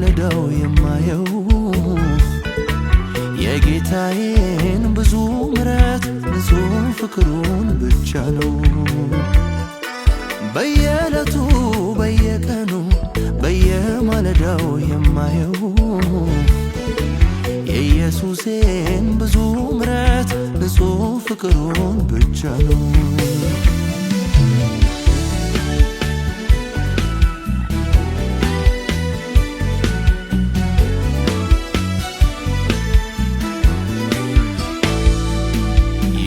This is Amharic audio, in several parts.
በየማለዳው የማየው የጌታዬን ብዙ ምሕረት ንጹህ ፍቅሩን ብቻ ነው። በየዕለቱ በየቀኑ በየማለዳው የማየው የኢየሱሴን ብዙ ምሕረት ንጹህ ፍቅሩን ብቻ ነው።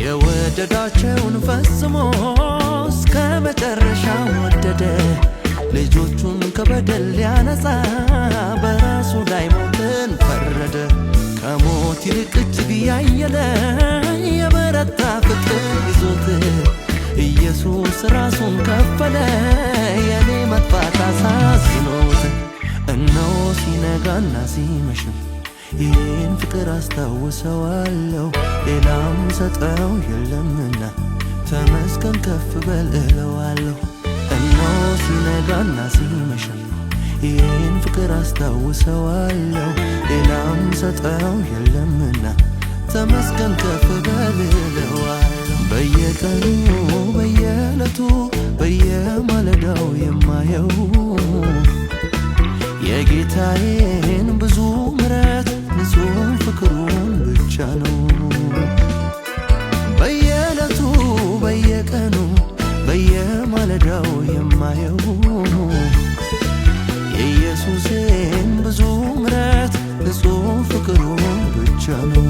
የወደዳቸውን ፈጽሞ እስከ መጨረሻ ወደደ። ልጆቹን ከበደል ሊያነጻ በራሱ ላይ ሞትን ፈረደ። ከሞት ይልቅ እጅግ ያየለ የበረታ ፍቅር ይዞት ኢየሱስ ራሱን ከፈለ። የኔ መጥፋት አሳዝኖት እነሆ ሲነጋና ሲመሽም ይህን ፍቅር አስታውሰዋለሁ። ሌላም ሰጠው የለምና ተመስገን ከፍ በል እለዋለሁ። እነሆ ሲነጋና ሲመሽም ይህን ፍቅር አስታውሰዋለሁ። ሌላም ሰጠው የለምና ተመስገን ከፍ በል እለዋለሁ። በየቀኑ በየዕለቱ በየማለዳው የማየው የጌታዬን ብዙ ምሕረት ንጹህ ፍቅሩን ብቻ ነው። በየዕለቱ በየቀኑ በየማለዳው የማየው የኢየሱሴን ብዙ ምሕረት ንጹህ ፍቅሩን ብቻ ነው።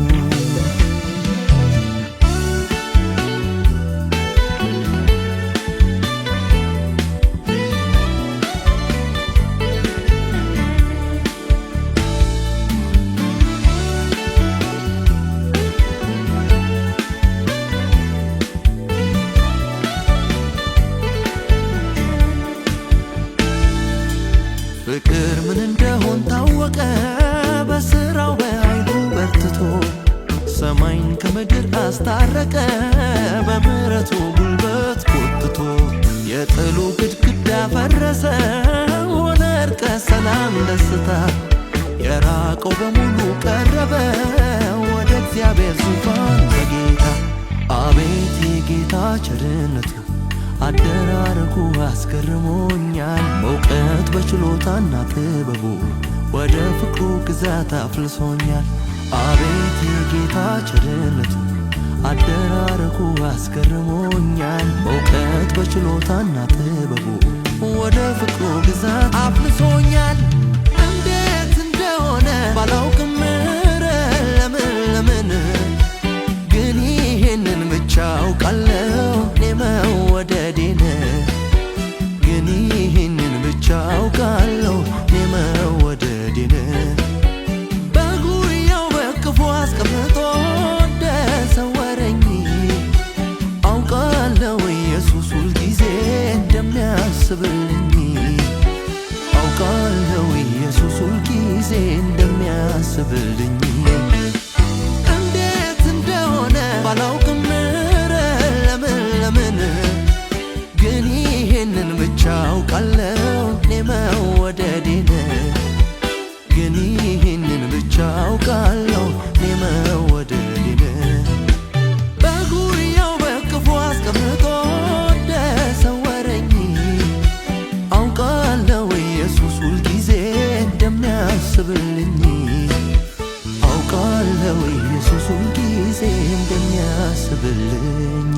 ፍቅር ምን እንደሆን ታወቀ በስራው በኃይሉ በርትቶ። ሰማይን ከምድር አስታረቀ በምሕረቱ ጉልበት ጎትቶ። የጥሉ ግድግዳ ፈረሰ ሆነ እርቀ ሰላም ደስታ። የራቀው በሙሉ ቀረበ ወደ እግዚአብሔር ዙፋን በጌታ። አቤት የጌታ ቸርነቱ አደራረጉ አስገርሞኛል። በእውቀት በችሎታና ጥበቡ ወደ ፍቅሩ ግዛት አፍልሶኛል። አቤት የጌታ ቸርነቱ አደራረጉ አስገርሞኛል። በእውቀት በችሎታና ጥበቡ ወደ ፍቅሩ ግዛት አፍልሶኛል። እንዴት እንደሆነ ባላውቅም ለምን ግን ይሄንን ብቻ አውቃለሁ እኔ መወደዴን። ግን ይህንን ብቻ አውቃለሁ እኔ መወደዴን። በጉያው በክፉ አስቀምጦ እንደሰወረኝ አውቃለሁ ኢየሱስ ሁልጊዜ እንደሚያስብልኝ። አውቃለሁ ኢየሱስ ሁልጊዜ እንደሚያስብልኝ። እንዴት እንደሆነ ባላውቅም ለምን ግን ይህንን ብቻ አውቃለሁ እኔ መወደዴን። ግን ይህንን ብቻ አውቃለሁ እኔ መወደዴን። በጉያው በክፉ አስቀምጦ እንደሰወረኝ አውቃለሁ ኢየሱስ ሁልጊዜ እንደሚያስብልኝ። አውቃለሁ ኢየሱስ ሁልጊዜ እንደሚያስብልኝ።